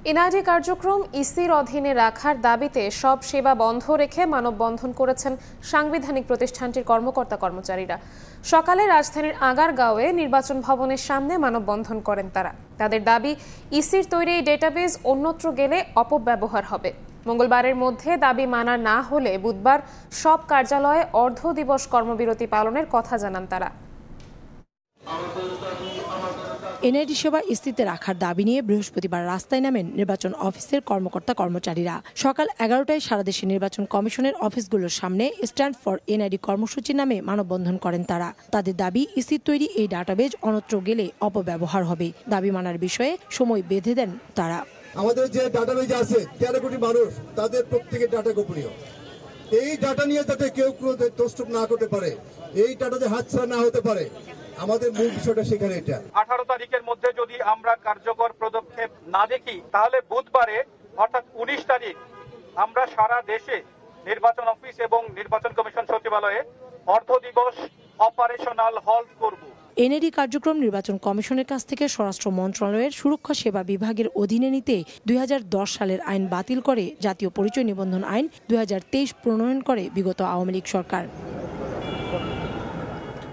NID কার্যক্রম ইসির অধীনে রাখার দাবিতে সব সেবা বন্ধ রেখে মানববন্ধন করেছেন সাংবিধানিক প্রতিষ্ঠানটির কর্মকর্তা কর্মচারীরা। সকালে রাজধানীর আগারগাঁওয়ে নির্বাচন ভবনের সামনে মানববন্ধন করেন তারা। তাদের দাবি, ইসির তৈরি এই ডেটাবেজ অন্যত্র গেলে অপব্যবহার হবে। মঙ্গলবারের মধ্যে দাবি মানা না হলে বুধবার সব কার্যালয়ে অর্ধ দিবস কর্মবিরতি পালনের কথা জানান তারা। এনআইডি সেবা স্থিতিতে রাখার দাবি নিয়ে বৃহস্পতিবার রাস্তায় নামেন নির্বাচন অফিসের কর্মকর্তা কর্মচারীরা। সকাল 11টায় সারা দেশে নির্বাচন কমিশনের অফিসগুলোর সামনে স্ট্যান্ড ফর এনআইডি কর্মসূচি নামে মানববন্ধন করেন তারা। তাদের দাবি, ইসির তৈরি এই ডাটাবেজ অন্যত্র গেলে অপব্যবহার হবে। দাবি মানার বিষয়ে সময় বেঁধে দেন তারা। আমাদের যে ডাটাবেজ আছে 13 কোটি মানুষ, তাদের প্রত্যেকের ডাটা গোপনীয়। এই ডাটা নিয়ে যাতে কেউ কোনো তস্তুপ না করতে পারে, এই ডাটাতে হাতছাড়া না হতে পারে, আমাদের মূল বিষয়টা সেখানে এটা। 18 তারিখের মধ্যে যদি আমরা কার্যকর পদক্ষেপ না দেখি, তাহলে বুধবারে অর্থাৎ 19 তারিখ আমরা সারা দেশে নির্বাচন অফিস এবং নির্বাচন কমিশন সচিবালয়ে অর্ধ দিবস অপারেশনাল হল্ট করব। এনআইডি কার্যক্রম নির্বাচন কমিশনের কাছ থেকে স্বরাষ্ট্র মন্ত্রণালয়ের সুরক্ষা সেবা বিভাগের অধীনে নিতে 2010 সালের আইন বাতিল করে জাতীয় পরিচয় নিবন্ধন আইন 2023 প্রণয়ন করে বিগত আওয়ামী লীগ সরকার।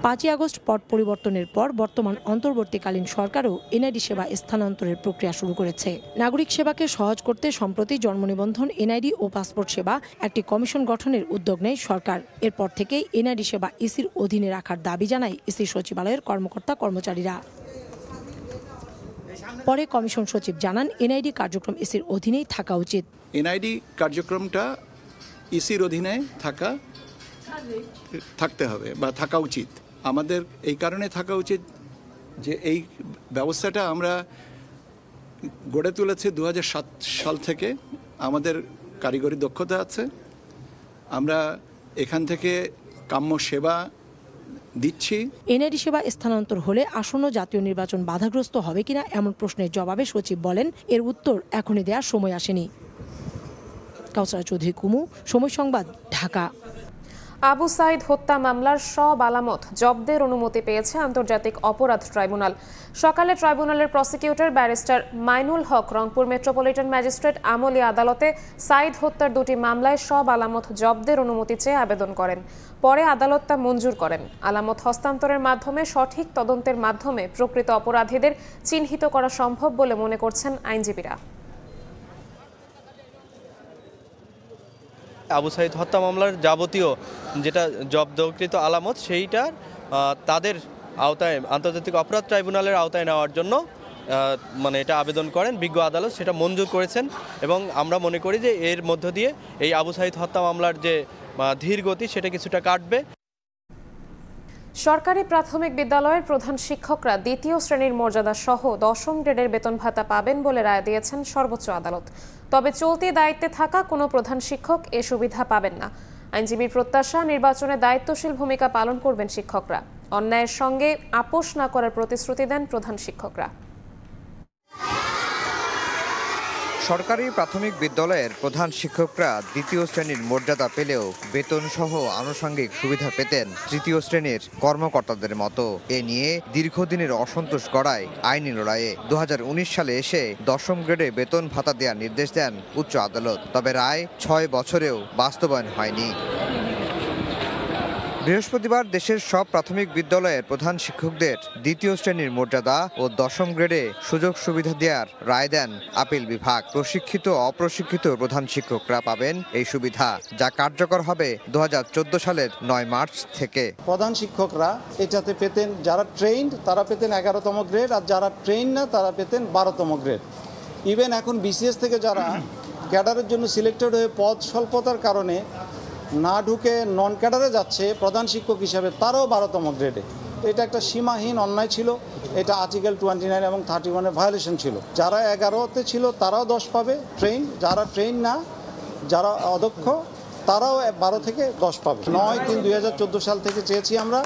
5 আগস্ট পট পরিবর্তনের পর বর্তমান অন্তর্বর্তীকালীন সরকারও এনআইডি সেবা স্থানান্তরের প্রক্রিয়া শুরু করেছে। নাগরিক সেবাকে সহজ করতে সম্প্রতি জন্ম নিবন্ধন, এনআইডি ও পাসপোর্ট সেবা একটি কমিশন গঠনের উদ্যোগ নেয় সরকার। এরপর থেকেই এনআইডি সেবা ইসির অধীনে রাখার দাবি জানায় ইসি সচিবালয়ের কর্মকর্তা কর্মচারীরা। পরে কমিশন সচিব জানান, এনআইডি কার্যক্রম ইসির অধীনেই থাকা উচিত। এনআইডি কার্যক্রমটা ইসির অধীনে থাকতে হবে বা থাকা উচিত। আমাদের এই কারণে থাকা উচিত যে এই ব্যবস্থাটা আমরা গড়ে তুলেছি 2007 সাল থেকে। আমাদের কারিগরি দক্ষতা আছে, আমরা এখান থেকে কাম্য সেবা দিচ্ছি। এনআইডি সেবা স্থানান্তর হলে আসন্ন জাতীয় নির্বাচন বাধাগ্রস্ত হবে কিনা এমন প্রশ্নের জবাবে সচিব বলেন, এর উত্তর এখনই দেওয়ার সময় আসেনি। কাউসারা চৌধুরী কুমু, সময় সংবাদ, ঢাকা। আবু সাইদ হত্যা মামলার সব আলামত জব্দের অনুমতি পেয়েছে আন্তর্জাতিক অপরাধ ট্রাইব্যুনাল। সকালে ট্রাইব্যুনালের প্রসিকিউটর ব্যারিস্টার মাইনুল হক রংপুর মেট্রোপলিটন ম্যাজিস্ট্রেট আমলি আদালতে সাইদ হত্যার 2টি মামলায় সব আলামত জব্দের অনুমতি চেয়ে আবেদন করেন। পরে আদালত তা মঞ্জুর করেন। আলামত হস্তান্তরের মাধ্যমে সঠিক তদন্তের মাধ্যমে প্রকৃত অপরাধীদের চিহ্নিত করা সম্ভব বলে মনে করছেন আইনজীবীরা। আবু সাইদ হত্যা মামলার যাবতীয় যেটা জব্দকৃত আলামত, সেইটা তাদের আওতায় আন্তর্জাতিক অপরাধ ট্রাইব্যুনালের আওতায় নেওয়ার জন্য এটা আবেদন করেন। বিজ্ঞ আদালত সেটা মঞ্জুর করেছেন এবং আমরা মনে করি যে এর মধ্য দিয়ে এই আবু সাইদ হত্যা মামলার যে ধীর গতি সেটা কিছুটা কাটবে। সরকারি প্রাথমিক বিদ্যালয়ের প্রধান শিক্ষকরা 2য় শ্রেণীর মর্যাদা সহ 10ম গ্রেডের বেতন ভাতা পাবেন বলে রায় দিয়েছেন সর্বোচ্চ আদালত। তবে চলতি দায়িত্বে থাকা কোনো প্রধান শিক্ষক এ সুবিধা পাবেন না। আইনজীবীর প্রত্যাশা, নির্বাচনে দায়িত্বশীল ভূমিকা পালন করবেন শিক্ষকরা। অন্যায়ের সঙ্গে আপোষ না করার প্রতিশ্রুতি দেন প্রধান শিক্ষকরা। সরকারি প্রাথমিক বিদ্যালয়ের প্রধান শিক্ষকরা 2য় শ্রেণীর মর্যাদা পেলেও বেতন সহ আনুষঙ্গিক সুবিধা পেতেন 3য় শ্রেণীর কর্মকর্তাদের মতো। এ নিয়ে দীর্ঘদিনের অসন্তোষ গড়ায় আইনি লড়াইয়ে 2019 সালে এসে 10ম গ্রেডে বেতন ভাতা দেওয়ার নির্দেশ দেন উচ্চ আদালত। তবে রায় 6 বছরেও বাস্তবায়ন হয়নি। বৃহস্পতিবার দেশের সব প্রাথমিক বিদ্যালয়ের প্রধান শিক্ষকদের 2য় শ্রেণীর মর্যাদা ও 10ম গ্রেডে সুযোগ সুবিধা দেওয়ার রায় দেন আপিল বিভাগ। প্রশিক্ষিত অপ্রশিক্ষিত প্রধান শিক্ষকরা পাবেন এই সুবিধা, যা কার্যকর হবে 2014 সালের 9 মার্চ থেকে। প্রধান শিক্ষকরা এটাতে পেতেন, যারা ট্রেইনড তারা পেতেন 11তম গ্রেড, আর যারা ট্রেইন না তারা পেতেন 12তম গ্রেড। ইভেন এখন বিসিএস থেকে যারা ক্যাডারের জন্য সিলেক্টেড হয়ে পদ স্বল্পতার কারণে না ঢুকে নন ক্যাডারে যাচ্ছে প্রধান শিক্ষক হিসাবে, তারাও 12তম গ্রেডে। এটা একটা সীমাহীন অন্যায় ছিল। এটা আর্টিকেল 29 এবং 31-এর ভায়োলেশন ছিল। যারা 11তে ছিল তারাও 10 পাবে ট্রেন, যারা ট্রেন না, যারা অদক্ষ তারাও 12 থেকে 10 পাবে। 9/3/2014 সাল থেকে চেয়েছি আমরা,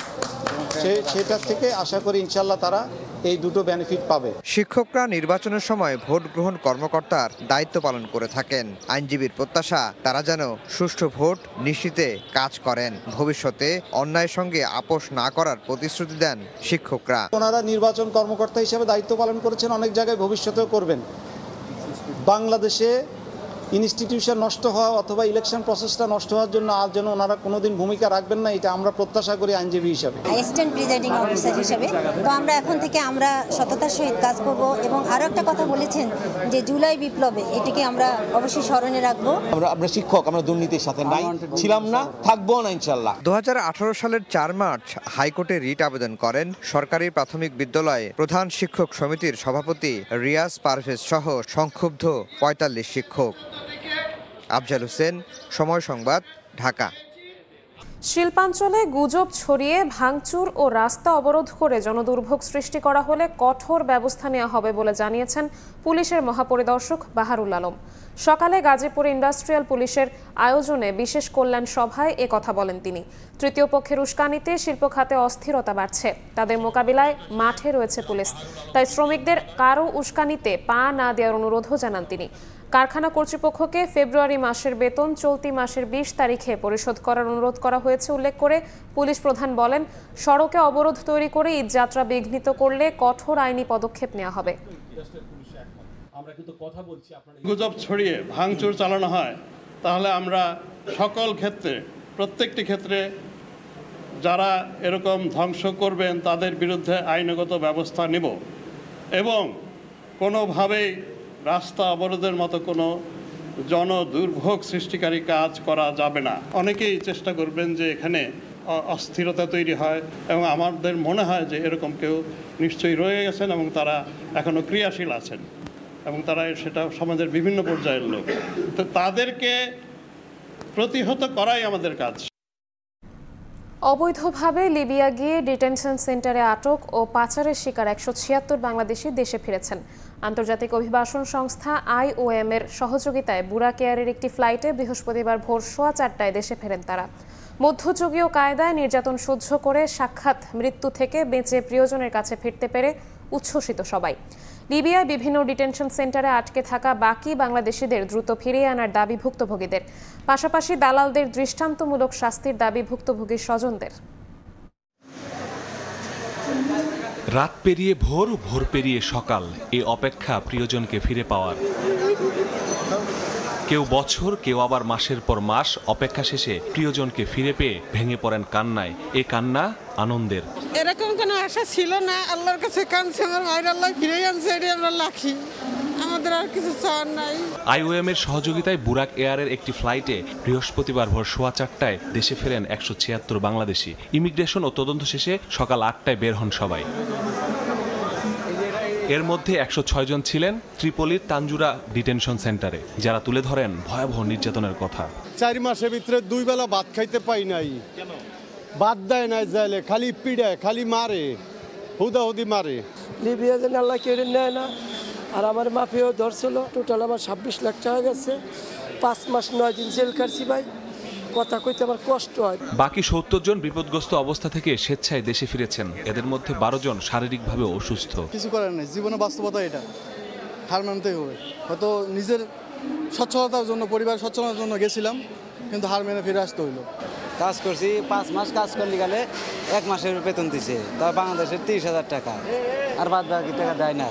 সেটার থেকে আশা করি ইনশাল্লাহ তারা এই দুটো বেনিফিট পাবে। শিক্ষকরা নির্বাচনের সময় ভোট গ্রহণ কর্মকর্তার দায়িত্ব পালন করে থাকেন। আইনজীবীর প্রত্যাশা, তারা যেন সুষ্ঠু ভোট নিশ্চিতে কাজ করেন। ভবিষ্যতে অন্যায়ের সঙ্গে আপোষ না করার প্রতিশ্রুতি দেন শিক্ষকরা। ওনারা নির্বাচন কর্মকর্তা হিসেবে দায়িত্ব পালন করেছেন, অনেক জায়গায় ভবিষ্যতেও করবেন। বাংলাদেশে ইনস্টিটিউশন নষ্ট হওয়া অথবা ইলেকশন প্রসেসটা নষ্ট হওয়ার জন্য আর যেন ওনারা কোনোদিন ভূমিকা রাখবেন না, এটা আমরা প্রত্যাশা করি আইনজীবী হিসাবে, অ্যাসিস্ট্যান্ট প্রিজাইডিং অফিসার হিসাবে। তো আমরা এখন থেকে আমরা সততার সহিত কাজ করব। এবং আরও একটা কথা বলেছেন যে জুলাই বিপ্লবে, এটিকে আমরা অবশ্যই স্মরণে রাখবো। আমরা শিক্ষক, আমরা দুর্নীতির সাথে নাই, ছিলাম না, থাকবো না ইনশাল্লাহ। 2018 সালের 4 মার্চ হাইকোর্টে রিট আবেদন করেন সরকারি প্রাথমিক বিদ্যালয়ে প্রধান শিক্ষক সমিতির সভাপতি রিয়াজ পারভেজ সহ সংক্ষুব্ধ 45 শিক্ষক। আফজাল হোসেন, সময় সংবাদ, ঢাকা। শিল্পাঞ্চলে গুজব ছড়িয়ে ভাঙচুর ও রাস্তা অবরোধ করে জনদুর্ভোগ সৃষ্টি করা হলে কঠোর ব্যবস্থা নেওয়া হবে বলে জানিয়েছেন পুলিশের মহাপরিদর্শক বাহারুল আলম। সকালে গাজীপুর ইন্ডাস্ট্রিয়াল পুলিশের আয়োজনে বিশেষ কল্যাণ সভায় কথা বলেন তিনি। তৃতীয় পক্ষের উস্কানিতে শিল্প খাতে অস্থিরতা বাড়ছে, তাদের মোকাবিলায় মাঠে রয়েছে পুলিশ, তাই শ্রমিকদের কারো উস্কানিতে পা না দেওয়ার অনুরোধও জানান তিনি। কারখানা কর্তৃপক্ষকে ফেব্রুয়ারি মাসের বেতন চলতি মাসের 20 তারিখে পরিশোধ করার অনুরোধ করা হয়েছে উল্লেখ করে পুলিশ প্রধান বলেন, সড়কে অবরোধ তৈরি করে ঈদযাত্রা বিঘ্নিত করলে কঠোর আইনি পদক্ষেপ নেওয়া হবে। গুজব ছড়িয়ে ভাঙচুর চালানো হয়, তাহলে আমরা সকল ক্ষেত্রে, প্রত্যেকটি ক্ষেত্রে যারা এরকম ধ্বংস করবেন তাদের বিরুদ্ধে আইনগত ব্যবস্থা নেব এবং কোনোভাবেই রাস্তা অবরোধের মতো কোনো জনদুর্ভোগ সৃষ্টিকারী কাজ করা যাবে না। অনেকেই চেষ্টা করবেন যে এখানে অস্থিরতা তৈরি হয় এবং আমাদের মনে হয় যে এরকম কেউ নিশ্চয়ই রয়ে গেছেন এবং তারা এখনও ক্রিয়াশীল আছেন এবং তারা সেটা সমাজের বিভিন্ন পর্যায়ের লোক, তো তাদেরকে প্রতিহত করাই আমাদের কাজ। অবৈধভাবে লিবিয়া গিয়ে ডিটেনশন সেন্টারে আটক ও পাচারের শিকার 176 বাংলাদেশি দেশে ফিরেছেন। আন্তর্জাতিক অভিবাসন সংস্থা IOM এর সহযোগিতায় বুরাক এয়ারের একটি ফ্লাইটে বৃহস্পতিবার ভোর 4:15 দেশে ফেরেন তারা। মধ্যযুগীয় কায়দায় নির্যাতন সহ্য করে সাক্ষাৎ মৃত্যু থেকে বেঁচে প্রিয়জনের কাছে ফিরতে পেরে উচ্ছ্বসিত সবাই। লিবিয়ায় বিভিন্ন ডিটেনশন সেন্টারে আটকে থাকা বাকি বাংলাদেশিদের দ্রুত ফিরিয়ে আনার দাবি ভুক্তভোগীদের, পাশাপাশি দালালদের দৃষ্টান্তমূলক শাস্তির দাবি ভুক্তভোগীর স্বজনদের। রাত পেরিয়ে ভোর, ভোর পেরিয়ে সকাল, এ অপেক্ষা প্রিয়জনকে ফিরে পাওয়ার। কেউ বছর, কেউ আবার মাসের পর মাস অপেক্ষা শেষে প্রিয়জনকে ফিরে পেয়ে ভেঙে পড়েন কান্নায়। এ কান্না আনন্দের। এরকম কোনো আশা ছিল না, আল্লাহর কাছে কাঁদছে, আমার মায়ের আল্লাহ ফিরে আনছে, এটাই আমরা লাকি, আমাদের আর কিছু চাওয়ার নাই। IOM এর সহযোগিতায় বুরাক এয়ারের একটি ফ্লাইটে বৃহস্পতিবার ভোর 4:15 দেশে ফেরেন 176 বাংলাদেশি। ইমিগ্রেশন ও তদন্ত শেষে সকাল 8টায় বের হন সবাই। এর মধ্যে 106 জন ছিলেন ত্রিপলির তানজুরা ডিটেনশন সেন্টারে, যারা তুলে ধরেন ভয়াবহ নির্যাতনের কথা। 4 মাসের ভিতরে 2 বেলা ভাত খাইতে পাই নাই, ভাত দেয় নাই, যাইলে খালি পিড়ায়, খালি মারে, হুদাহুদি মারে। লিবিয়া যেন আল্লাহ কেড়ে নেয় না। আর আমার মাফিয়াও ধরছিল, টোটাল আমার 26 লাখ টাকা গেছে, 5 মাস 9 দিন জেল কাটছি ভাই, কথা কইতে আমার কষ্ট হয়। বাকি 70 জন বিপদগ্রস্ত অবস্থা থেকে স্বেচ্ছায় দেশে ফিরেছেন, এদের মধ্যে 12 জন শারীরিকভাবে অসুস্থ। কিছু করার নেই, জীবনের বাস্তবতা এটা, হার মানতেই হবে। হয়তো নিজের সচ্ছলতার জন্য, পরিবার সচ্ছলতার জন্য গেছিলাম, কিন্তু হার মেনে ফিরে আসতে হইলো। কাজ করছি 5 মাস, কাজ করলে গেলে 1 মাসের বেতন দিছে, তাও বাংলাদেশের 30,000 টাকা, আর বাদ বাকি টাকা দেয় না।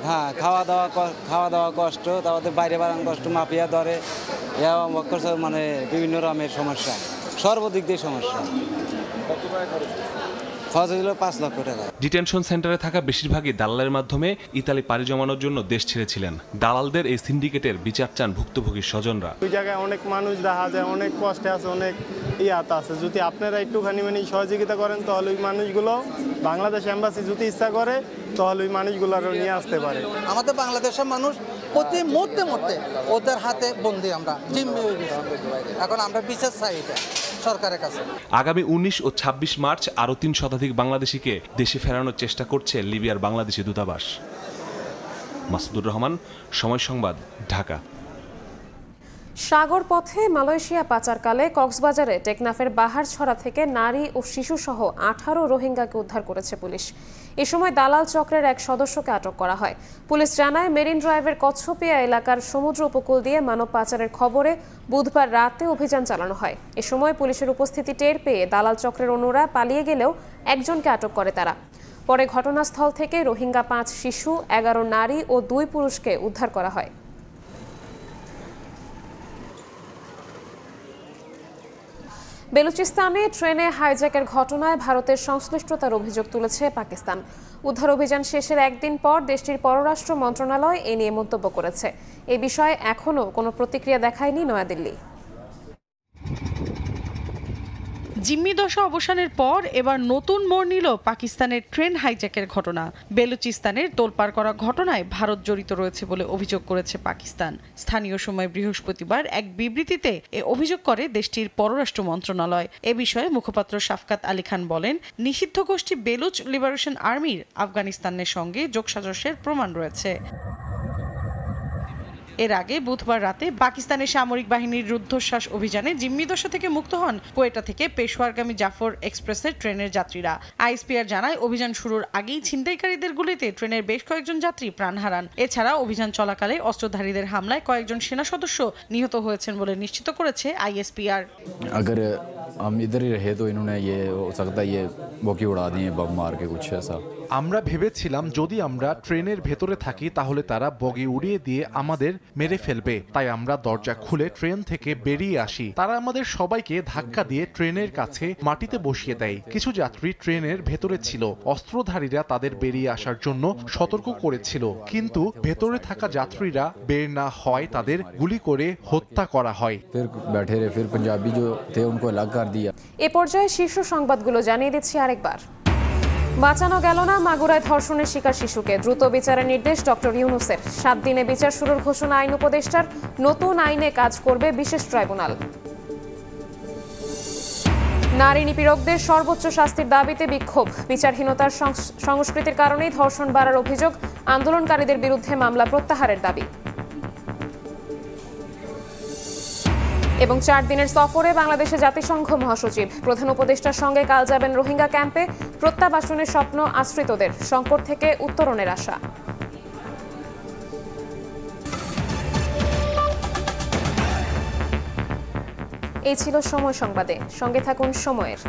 হ্যাঁ, খাওয়া দাওয়া কষ্ট, তারপরে বাইরে বাড়ান কষ্ট, মাফিয়া ধরে, মানে বিভিন্ন রকমের সমস্যা, সর্বদিক দিয়ে সমস্যা। খরচ হলো 5 লক্ষ টাকা। ডিটেনশন সেন্টারে থাকা বেশিরভাগই দালালের মাধ্যমে ইতালি পাড়ি জমানোর জন্য দেশ ছেড়েছিলেন। দালালদের এই সিন্ডিকেটের বিচার চান ভুক্তভোগীর স্বজনরা। ওই জায়গায় অনেক মানুষ দেখা যায়, অনেক কষ্টে আছে, অনেক ইয়াত আছে। যদি আপনারা একটুখানি সহযোগিতা করেন, তাহলে ওই মানুষগুলো বাংলাদেশ এম্বাসি যদি ইচ্ছা করে, তাহলে ওই মানুষগুলো নিয়ে আসতে পারে। আমাদের বাংলাদেশের মানুষ প্রতি মুহূর্তে ওদের হাতে বন্দী, আমরা জিম্মি হয়ে গেছি। এখন আমরা বিচার চাই এটা সরকারের কাছে। আগামী 19 ও 26 মার্চ আরও 3 শতাধিক বাংলাদেশিকে দেশে ফেরানোর চেষ্টা করছে লিবিয়ার বাংলাদেশি দূতাবাস। মাসুদুর রহমান, সময় সংবাদ, ঢাকা। সাগর পথে মালয়েশিয়া পাচারকালে কক্সবাজারে টেকনাফের বাহারছড়া থেকে নারী ও শিশুসহ 18 রোহিঙ্গাকে উদ্ধার করেছে পুলিশ। এ সময় দালাল চক্রের এক সদস্যকে আটক করা হয়। পুলিশ জানায়, মেরিন ড্রাইভের কচ্ছপিয়া এলাকার সমুদ্র উপকূল দিয়ে মানব পাচারের খবরে বুধবার রাতে অভিযান চালানো হয়। এ সময় পুলিশের উপস্থিতি টের পেয়ে দালাল চক্রের অন্যরা পালিয়ে গেলেও একজনকে আটক করে তারা। পরে ঘটনাস্থল থেকে রোহিঙ্গা 5 শিশু, 11 নারী ও 2 পুরুষকে উদ্ধার করা হয়। বেলুচিস্তানে ট্রেনে হাইজ্যাকের ঘটনায় ভারতের সংশ্লিষ্টতার অভিযোগ তুলেছে পাকিস্তান। উদ্ধার অভিযান শেষের একদিন পর দেশটির পররাষ্ট্র মন্ত্রণালয় এ নিয়ে মন্তব্য করেছে। এ বিষয়ে এখনও কোনো প্রতিক্রিয়া দেখায়নি নয়াদিল্লি। জিম্মি দশা অবসানের পর এবার নতুন মোড় নিল পাকিস্তানের ট্রেন হাইজ্যাকের ঘটনা। বেলুচিস্তানের তোলপাড় করা ঘটনায় ভারত জড়িত রয়েছে বলে অভিযোগ করেছে পাকিস্তান। স্থানীয় সময় বৃহস্পতিবার এক বিবৃতিতে এ অভিযোগ করে দেশটির পররাষ্ট্র মন্ত্রণালয়। এ বিষয়ে মুখপাত্র শাফকাত আলী খান বলেন, নিষিদ্ধ গোষ্ঠী বেলুচ লিবারেশন আর্মির আফগানিস্তানের সঙ্গে যোগসাজশের প্রমাণ রয়েছে। এর আগে বুধবার রাতে পাকিস্তানের সামরিক বাহিনীর রুদ্ধশ্বাস অভিযানে জিম্মিদশা থেকে মুক্ত হন কোয়েটা থেকে পেশোয়ারগামী জাফর এক্সপ্রেসের ট্রেনের যাত্রীরা। আইএসপিআর জানায়, অভিযান শুরুর আগেই ছিনতাইকারীদের গুলিতে ট্রেনের বেশ কয়েকজন যাত্রী প্রাণ হারান। এছাড়া অভিযান চলাকালে অস্ত্রধারীদের হামলায় কয়েকজন সেনা সদস্য নিহত হয়েছেন বলে নিশ্চিত করেছে আইএসপিআর। हम इधर ही रहे तो इन्होंने ये हो सकता है ये बोकी उड़ा दिए बम मार के कुछ ऐसा। আমরা ভেবেছিলাম যদি আমরা ট্রেনের ভেতরে থাকি তাহলে তারা বগি উড়িয়ে দিয়ে আমাদের মেরে ফেলবে, তাই আমরা দরজা খুলে ট্রেন থেকে বেরিয়ে আসি। তারা আমাদের সবাইকে ধাক্কা দিয়ে ট্রেনের কাছে মাটিতে বসিয়ে দেয়। কিছু যাত্রী ট্রেনের ভেতরে ছিল। অস্ত্রধারীরা তাদের বেরিয়ে আসার জন্য সতর্ক করেছিল, কিন্তু ভেতরে থাকা যাত্রীরা বের না হয় তাদের গুলি করে হত্যা করা হয়। এ পর্যায়ে শীর্ষ সংবাদগুলো জানিয়ে দিচ্ছি আরেকবার। বাঁচানো গেল না মাগুরায় ধর্ষণের শিকার শিশুকে, দ্রুত বিচারের নির্দেশ ডক্টর ইউনূসের। 7 দিনে বিচার শুরুর ঘোষণা আইন উপদেষ্টার। নতুন আইনে কাজ করবে বিশেষ ট্রাইব্যুনাল। নারী নিপীড়কদের সর্বোচ্চ শাস্তির দাবিতে বিক্ষোভ। বিচারহীনতার সংস্কৃতির কারণেই ধর্ষণ বাড়ার অভিযোগ। আন্দোলনকারীদের বিরুদ্ধে মামলা প্রত্যাহারের দাবি। এবং 4 দিনের সফরে বাংলাদেশে জাতিসংঘ মহাসচিব। প্রধান উপদেষ্টার সঙ্গে কাল যাবেন রোহিঙ্গা ক্যাম্পে। প্রত্যাবাসনের স্বপ্ন আশ্রিতদের, সংকট থেকে উত্তরণের আশা। এই ছিল সময় সংবাদে, সঙ্গে থাকুন সময়ের।